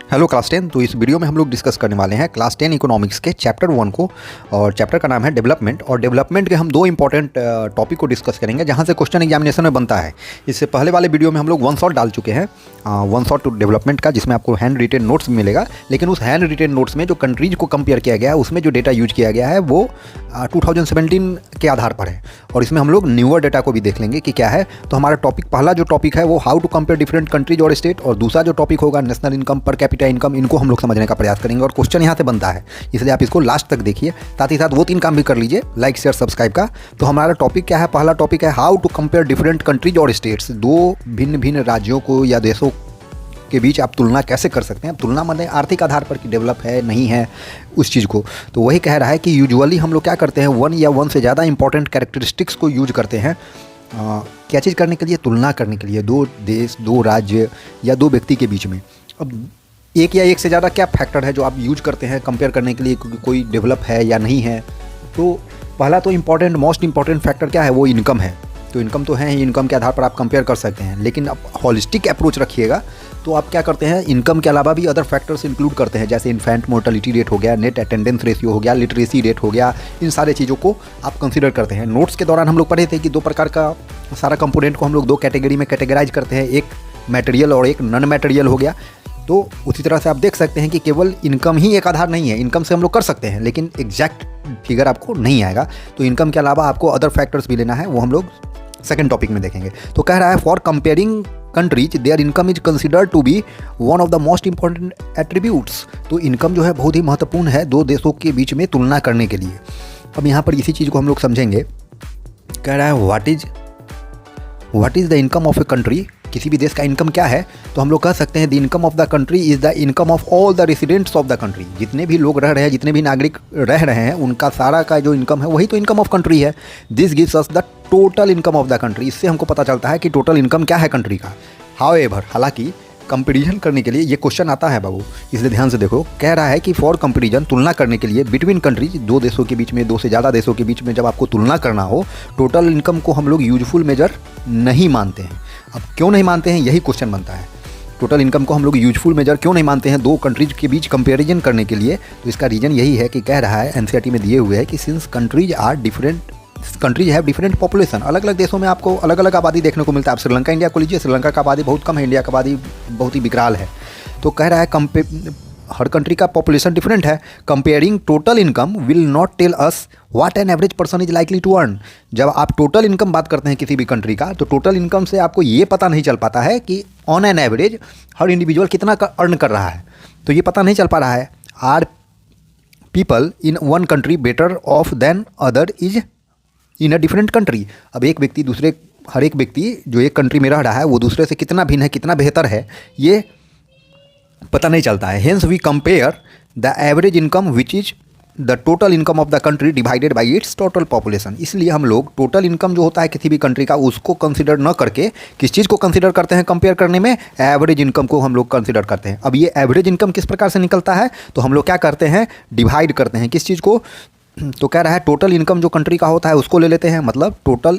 Hello class 10। तो इस video में हम लोग डिस्कस करने वाले हैं क्लास 10 इकोनॉमिक्स के चैप्टर 1 को। और चैप्टर का नाम है डेवलपमेंट। और डेवलपमेंट के हम दो इंपॉर्टेंट टॉपिक को डिस्कस करेंगे जहां से क्वेश्चन एग्जामिनेशन में बनता है। इससे पहले वाले वीडियो में हम लोग वन शॉट डाल चुके हैं, वन शॉट टू डेवलपमेंट का, जिसमें आपको हैंड रिटेन नोट्स मिलेगा। लेकिन उस हैंड रिटेन नोट्स में जो कंट्रीज को कंपेयर किया गया है उसमें जो डेटा यूज किया गया है वो 2017 के आधार पर है। और इसमें हम लोग न्यूअर डेटा को भी देख लेंगे कि क्या है। तो हमारा टॉपिक, पहला जो टॉपिक है वो how to compare different countries और स्टेट, और दूसरा जो टॉपिक होगा national income, per capita income. इनको हम लोग समझने का प्रयास करेंगे और क्वेश्चन यहाँ से बनता है, इसलिए आप इसको लास्ट तक देखिए। साथ ही साथ वो 3 काम भी कर लीजिए, लाइक शेयर सब्सक्राइब का। तो हमारा टॉपिक क्या है? पहला टॉपिक है how to compare different countries और स्टेट्स। दो भिन्न भिन्न राज्यों को या देशों के बीच आप तुलना कैसे कर सकते हैं। तुलना मतलब आर्थिक आधार पर कि डेवलप है नहीं है उस चीज़ को। तो वही कह रहा है कि यूजुअली हम लोग क्या करते हैं, वन या वन से ज़्यादा इंपॉर्टेंट कैरेक्टरिस्टिक्स को यूज करते हैं। क्या चीज़ करने के लिए? तुलना करने के लिए, दो देश, दो राज्य या दो व्यक्ति के बीच में। अब एक या एक से ज़्यादा क्या फैक्टर है जो आप यूज करते हैं कंपेयर करने के लिए, क्योंकि कोई डेवलप है या नहीं है। तो पहला तो इम्पॉर्टेंट, मोस्ट इंपॉर्टेंट फैक्टर क्या है? वो इनकम है। तो इनकम तो है ही, इनकम के आधार पर आप कंपेयर कर सकते हैं। लेकिन अब हॉलिस्टिक अप्रोच रखिएगा तो आप क्या करते हैं, इनकम के अलावा भी अदर फैक्टर्स इंक्लूड करते हैं, जैसे इन्फेंट मोर्टेलिटी रेट हो गया, नेट अटेंडेंस रेशियो हो गया, लिटरेसी रेट हो गया। इन सारे चीज़ों को आप कंसीडर करते हैं। नोट्स के दौरान हम लोग पढ़े थे कि दो प्रकार का सारा कंपोनेंट को हम लोग दो कैटेगरी में कैटेगराइज करते हैं, एक मटेरियल और एक नॉन मटेरियल हो गया। तो उसी तरह से आप देख सकते हैं कि केवल इनकम ही एक आधार नहीं है। इनकम से हम लोग कर सकते हैं लेकिन एग्जैक्ट फिगर आपको नहीं आएगा। तो इनकम के अलावा आपको अदर फैक्टर्स भी लेना है, वो हम लोग सेकंड टॉपिक में देखेंगे। तो कह रहा है for comparing countries their income is considered to be one of the most important attributes. तो इनकम जो है बहुत ही महत्वपूर्ण है दो देशों के बीच में तुलना करने के लिए। अब यहाँ पर इसी चीज़ को हम लोग समझेंगे। कह रहा है what is the income of a country. किसी भी देश का इनकम क्या है? तो हम लोग कह सकते हैं the income of the country is the income of all the residents of the country. जितने भी लोग रह रहे हैं, जितने भी नागरिक रह रहे हैं, उनका सारा का जो इनकम है वही तो इनकम ऑफ कंट्री है। This gives us the total income of the country. इससे हमको पता चलता है कि टोटल इनकम क्या है कंट्री का। हाउएवर, हालांकि कंपैरिजन करने के लिए ये क्वेश्चन आता है बाबू, इसलिए ध्यान से देखो। कह रहा है कि फॉर कंपैरिजन, तुलना करने के लिए, बिटवीन कंट्रीज, दो देशों के बीच में, दो से ज़्यादा देशों के बीच में जब आपको तुलना करना हो, टोटल इनकम को हम लोग यूजफुल मेजर नहीं मानते हैं। अब क्यों नहीं मानते हैं, यही क्वेश्चन बनता है। टोटल इनकम को हम लोग यूजफुल मेजर क्यों नहीं मानते हैं दो कंट्रीज के बीच कंपैरिजन करने के लिए? तो इसका रीज़न यही है कि कह रहा है, एनसीईआरटी में दिए हुए है कि since countries have different population. अलग अलग देशों में आपको अलग अलग आबादी देखने को मिलता है। आप श्रीलंका, इंडिया को लीजिए, श्रीलंका का आबादी बहुत कम है, इंडिया का आबादी बहुत ही विकराल है। तो कह रहा है हर कंट्री का पॉपुलेशन डिफरेंट है। Comparing total income will not tell us what an average person is likely to earn. जब आप टोटल इनकम बात करते हैं किसी भी कंट्री का, तो टोटल इनकम से आपको ये पता नहीं चल पाता है कि on an average her individual कितना अर्न कर रहा है। तो ये पता नहीं चल पा रहा है। Are people in one country better off than other is in a different country. अब हर एक व्यक्ति जो एक कंट्री में रह रहा है वो दूसरे से कितना भिन्न है, कितना बेहतर है, ये पता नहीं चलता है। Hence we compare the average income which is the total income of the country divided by its total population. इसलिए हम लोग टोटल इनकम जो होता है किसी भी कंट्री का, उसको कंसिडर न करके किस चीज़ को कंसिडर करते हैं कंपेयर करने में? एवरेज इनकम को हम लोग कंसिडर करते हैं। अब ये एवरेज इनकम किस प्रकार से निकलता है? तो हम लोग क्या करते हैं, डिवाइड करते हैं। किस चीज़ को? तो कह रहा है टोटल इनकम जो कंट्री का होता है उसको ले लेते हैं, मतलब टोटल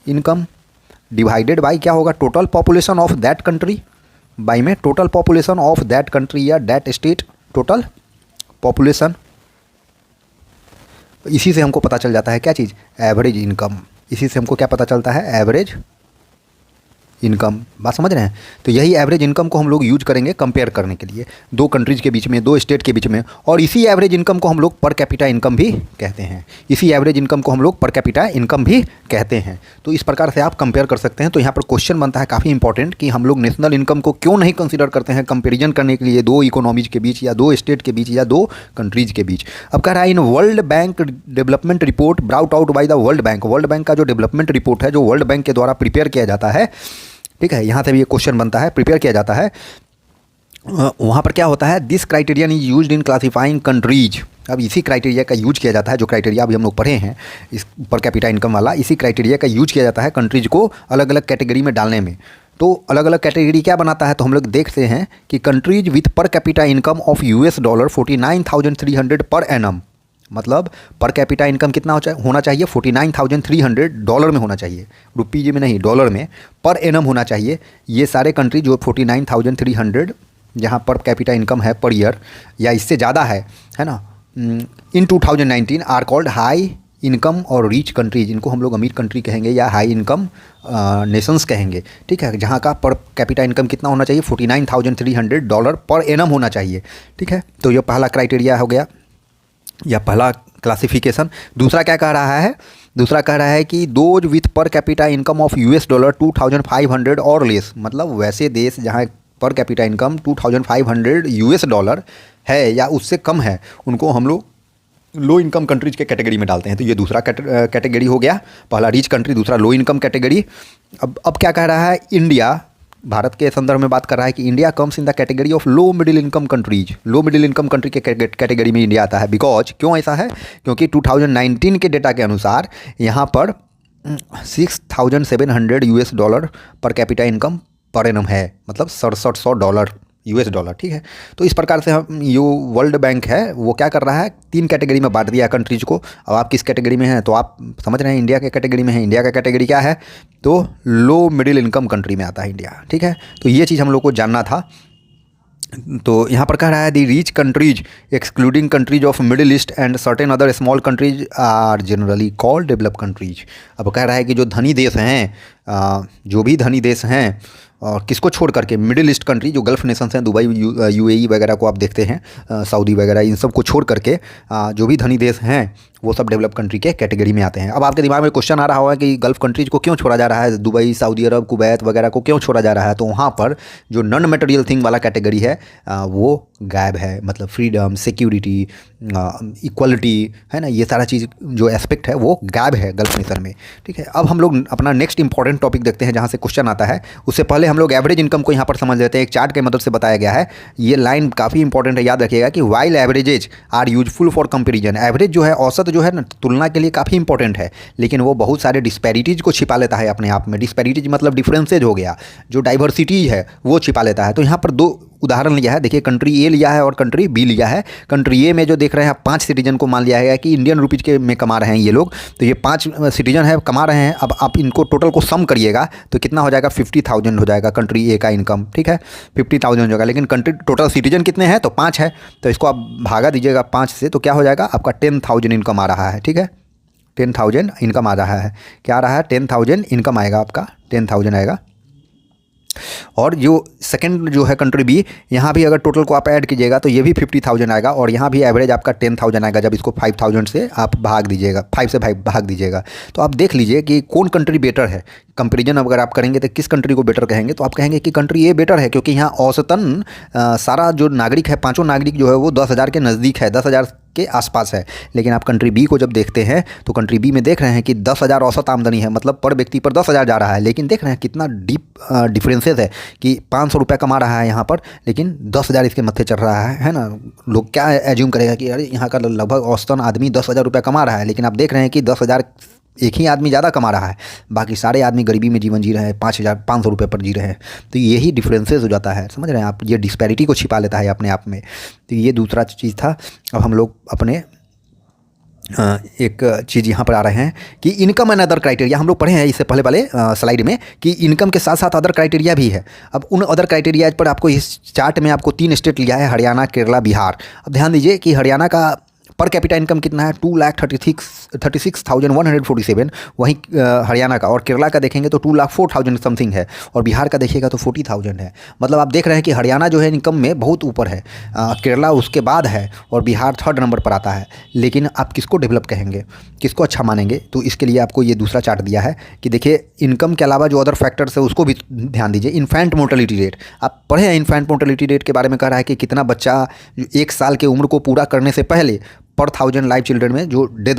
इनकम डिवाइडेड बाई क्या होगा, total population of that country, by में total population of that country या दैट स्टेट, टोटल पॉपुलेशन। इसी से हमको पता चल जाता है क्या चीज़, एवरेज इनकम। इसी से हमको क्या पता चलता है, एवरेज इनकम। बात समझ रहे हैं? तो यही एवरेज इनकम को हम लोग यूज करेंगे कंपेयर करने के लिए दो कंट्रीज के बीच में, दो स्टेट के बीच में। और इसी एवरेज इनकम को हम लोग पर कैपिटा इनकम भी कहते हैं। इसी एवरेज इनकम को हम लोग पर कैपिटा इनकम भी कहते हैं। तो इस प्रकार से आप कंपेयर कर सकते हैं। तो यहाँ पर क्वेश्चन बनता है काफ़ी इंपॉर्टेंट कि हम लोग नेशनल इनकम को क्यों नहीं कंसिडर करते हैं कंपेरिजन करने के लिए दो इकोनॉमीज के बीच या दो स्टेट के बीच या दो कंट्रीज के बीच। अब कह रहा है in world bank development report brought out by the world bank का जो डेवलपमेंट रिपोर्ट है, जो वर्ल्ड बैंक के द्वारा प्रिपेयर किया जाता है, ठीक है, यहाँ से भी ये क्वेश्चन बनता है, प्रिपेयर किया जाता है। वहाँ पर क्या होता है, this criterion is used in classifying countries. अब इसी क्राइटेरिया का यूज किया जाता है, जो क्राइटेरिया अभी हम लोग पढ़े हैं इस पर कैपिटा इनकम वाला, इसी क्राइटेरिया का यूज किया जाता है कंट्रीज को अलग अलग कैटेगरी में डालने में। तो अलग अलग कैटेगरी क्या बनाता है? तो हम लोग देखते हैं कि कंट्रीज विथ पर capita income of $49,300 per annum, मतलब पर कैपिटा इनकम कितना होना चाहिए, $49,300 में होना चाहिए, रुपीज में नहीं, डॉलर में पर एनम होना चाहिए। ये सारे कंट्री जो 49,300 जहाँ पर कैपिटा इनकम है पर ईयर या इससे ज़्यादा है ना, इन 2019 आर कॉल्ड हाई इनकम और रिच कंट्रीज। इनको हम लोग अमीर कंट्री कहेंगे या हाई इनकम नेशंस कहेंगे, ठीक है, जहाँ का पर कैपिटा इनकम कितना होना चाहिए, $49,300 पर एनम होना चाहिए, ठीक है। तो ये पहला क्राइटेरिया हो गया या पहला क्लासिफिकेशन। दूसरा क्या कह रहा है, दूसरा कह रहा है कि दोज विथ पर कैपिटा इनकम ऑफ $, 2,500 और लेस, मतलब वैसे देश जहाँ पर कैपिटा इनकम $2,500 है या उससे कम है, उनको हम लोग लो इनकम कंट्रीज के कैटेगरी में डालते हैं। तो ये दूसरा कैटेगरी हो गया, पहला रिच कंट्री, दूसरा लो इनकम कैटेगरी। अब क्या कह रहा है, इंडिया, भारत के संदर्भ में बात कर रहा है कि India comes in the category of low middle income countries. Low middle income country के कैटेगरी में इंडिया आता है। बिकॉज क्यों ऐसा है, क्योंकि 2019 के डेटा के अनुसार यहाँ पर $6,700 पर कैपिटा इनकम पर एनम है, मतलब $6700 ठीक है। तो इस प्रकार से हम यो वर्ल्ड बैंक है वो क्या कर रहा है, 3 कैटेगरी में बांट दिया कंट्रीज को। अब आप किस कैटेगरी में हैं, तो आप समझ रहे हैं इंडिया के कैटेगरी में है। इंडिया का कैटेगरी क्या है, तो लो मिडिल इनकम कंट्री में आता है इंडिया, ठीक है। तो ये चीज़ हम लोग को जानना था। तो यहाँ पर कह रहा है the rich countries excluding countries of middle east and certain other small countries are generally called develop countries. अब कह रहा है कि जो धनी देश हैं, जो भी धनी देश हैं, और किसको छोड़ करके, मिडिल ईस्ट कंट्री जो गल्फ़ नेशंस हैं, दुबई, यूएई वगैरह को आप देखते हैं, सऊदी वगैरह, इन सब को छोड़ करके जो भी धनी देश हैं वो सब डेवलप कंट्री के कैटेगरी में आते हैं। अब आपके दिमाग में क्वेश्चन आ रहा होगा कि गल्फ़ कंट्रीज को क्यों छोड़ा जा रहा है, दुबई, सऊदी अरब, कुवैत वगैरह को क्यों छोड़ा जा रहा है। तो वहाँ पर जो नॉन मटेरियल थिंग वाला कैटेगरी है वो गायब है, मतलब फ्रीडम, सिक्योरिटी, इक्वलिटी, है ना, ये सारा चीज़ जो एस्पेक्ट है वो गायब है गल्फ़ नेशन में, ठीक है। अब हम लोग अपना नेक्स्ट इंपॉर्टेंट टॉपिक देखते हैं जहाँ से क्वेश्चन आता है। उससे पहले हम लोग एवरेज इनकम को यहाँ पर समझ लेते हैं। एक चार्ट के मदद से बताया गया है, ये लाइन काफ़ी इंपॉर्टेंट है, याद रखिएगा कि while averages are useful for comparison. Average जो है, औसत जो है ना, तुलना के लिए काफ़ी इंपॉर्टेंट है, लेकिन वो बहुत सारे डिस्पैरिटीज़ को छिपा लेता है अपने आप में। डिस्पैरिटीज मतलब डिफरेंसेज हो गया, जो डाइवर्सिटीज़ है वो छिपा लेता है। तो यहाँ पर 2 उदाहरण लिया है, देखिए, कंट्री ए लिया है और कंट्री बी लिया है। कंट्री ए में जो देख रहे हैं 5 सिटीजन को मान लिया है कि इंडियन रुपीज़ के में कमा रहे हैं ये लोग। तो ये 5 सिटीजन है, कमा रहे हैं। अब आप इनको टोटल को सम करिएगा तो कितना हो जाएगा, 50,000 हो जाएगा कंट्री ए का इनकम, ठीक है, 50,000 हो जाएगा। लेकिन कंट्री टोटल सिटीजन कितने हैं, तो 5 है। तो इसको आप भागा दीजिएगा 5 से, तो क्या हो जाएगा, आपका 10,000 इनकम आ रहा है, ठीक है, 10,000 इनकम आ रहा है। क्या आ रहा है, 10,000 इनकम आएगा, आपका 10,000 आएगा। और जो सेकंड जो है कंट्री बी, यहाँ भी अगर टोटल को आप ऐड कीजिएगा तो ये भी 50,000 आएगा, और यहाँ भी एवरेज आपका 10,000 आएगा। जब इसको 5,000 से आप भाग दीजिएगा, 5 से भाग दीजिएगा, तो आप देख लीजिए कि कौन कंट्री बेटर है। कंपेरिजन अगर आप करेंगे तो किस कंट्री को बेटर कहेंगे, तो आप कहेंगे कि कंट्री ये बेटर है, क्योंकि यहाँ औसतन सारा जो नागरिक है, 5 नागरिक जो है वो 10,000 के नज़दीक है, 10,000 के आसपास है। लेकिन आप कंट्री बी को जब देखते हैं तो कंट्री बी में देख रहे हैं कि 10,000 औसत आमदनी है, मतलब पर व्यक्ति पर 10,000 जा रहा है। लेकिन देख रहे हैं कितना डीप डिफरेंसेस है कि 500 रुपये कमा रहा है यहाँ पर, लेकिन 10,000 इसके मत्थे चढ़ रहा है ना। लोग क्या एज्यूम करेगा कि अरे यहाँ का लगभग औसतन आदमी 10,000 रुपये कमा रहा है, लेकिन आप देख रहे हैं कि 10,000 एक ही आदमी ज़्यादा कमा रहा है, बाकी सारे आदमी गरीबी में जीवन जी रहे हैं, 5,500 रुपये पर जी रहे हैं। तो यही डिफरेंसेस हो जाता है, समझ रहे हैं आप, ये डिस्पैरिटी को छिपा लेता है अपने आप में। तो ये दूसरा चीज़ था। अब हम लोग अपने एक चीज़ यहाँ पर आ रहे हैं कि इनकम एंड अदर क्राइटेरिया। हम लोग पढ़े हैं इससे पहले वाले स्लाइड में कि इनकम के साथ साथ अदर क्राइटेरिया भी है। अब उन अदर क्राइटेरिया पर आपको इस चार्ट में आपको 3 स्टेट लिया है, हरियाणा, केरला, बिहार। अब ध्यान दीजिए कि हरियाणा का पर कैपिटा इनकम कितना है, 2,36,147। वहीं हरियाणा का, और केरला का देखेंगे तो 2,04,000 समथिंग है, और बिहार का देखिएगा तो 40,000 है। मतलब आप देख रहे हैं कि हरियाणा जो है इनकम में बहुत ऊपर है, केरला उसके बाद है, और बिहार 3rd नंबर पर आता है। लेकिन आप किसको डेवलप कहेंगे, किसको अच्छा मानेंगे, तो इसके लिए आपको ये दूसरा चार्ट दिया है कि देखिए इनकम के अलावा जो अदर फैक्टर्स है उसको भी ध्यान दीजिए। इन्फेंट मोर्टेलिटी रेट, आप पढ़े हैं इन्फेंट मोर्टेलिटी रेट के बारे में, कह रहा है कि कितना बच्चा 1 साल की उम्र को पूरा करने से पहले पर 1000 लाइव चिल्ड्रन में जो डेथ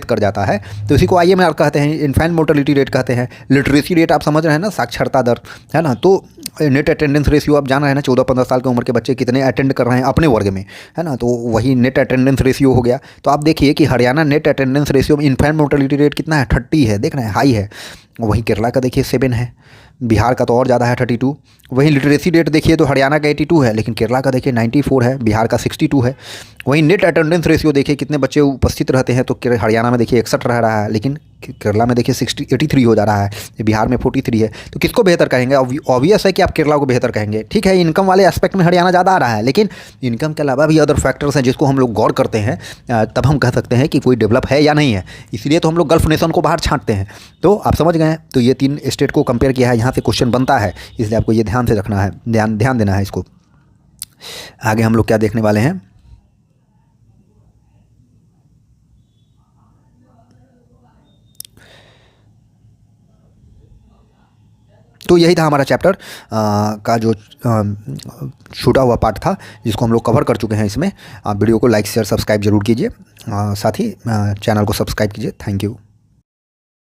कर जाता है। तो इसी को IMR कहते हैं, इन्फेंट मोर्टेलिटी रेट कहते हैं। लिटरेसी रेट आप समझ रहे हैं ना, साक्षरता दर, है ना। तो नेट अटेंडेंस रेशियो आप जान रहे हैं ना, 14-15 साल की उम्र के बच्चे कितने अटेंड कर रहे हैं अपने वर्ग में, है ना। तो वही नेट अटेंडेंस रेशियो हो गया। तो आप देखिए कि हरियाणा नेट अटेंडेंस रेशियो में इन्फेंट मोर्टेलिटी रेट कितना है, 30 है, देख रहे हैं, हाई है। वहीं केरला का देखिए 7 है, बिहार का तो और ज़्यादा है 32। वहीं लिटरेसी रेट देखिए तो हरियाणा का 82 है, लेकिन केरला का देखिए 94 है, बिहार का 62 है। वहीं नेट अटेंडेंस रेशियो देखिए कितने बच्चे उपस्थित रहते हैं, तो हरियाणा में देखिए 61 रह रहा है, लेकिन केरला में देखिए 83 हो जा रहा है, बिहार में 43 है। तो किसको बेहतर कहेंगे? ऑब्वियस है कि आप केरला को बेहतर कहेंगे। ठीक है, इनकम वाले एस्पेक्ट में हरियाणा ज़्यादा आ रहा है, लेकिन इनकम के अलावा भी अदर फैक्टर्स हैं जिसको हम लोग गौर करते हैं, तब हम कह सकते हैं कि कोई डेवलप है या नहीं है। इसलिए तो हम लोग गल्फ नेशन को बाहर छांटते हैं। तो आप समझ गए हैं। तो ये 3 स्टेट को कंपेयर किया है, यहाँ से क्वेश्चन बनता है, इसलिए आपको ये ध्यान से रखना है, ध्यान देना है इसको। आगे हम लोग क्या देखने वाले हैं? तो यही था हमारा चैप्टर का जो छूटा हुआ पार्ट था, जिसको हम लोग कवर कर चुके हैं इसमें। आप वीडियो को लाइक शेयर सब्सक्राइब जरूर कीजिए, साथ ही चैनल को सब्सक्राइब कीजिए। Thank you.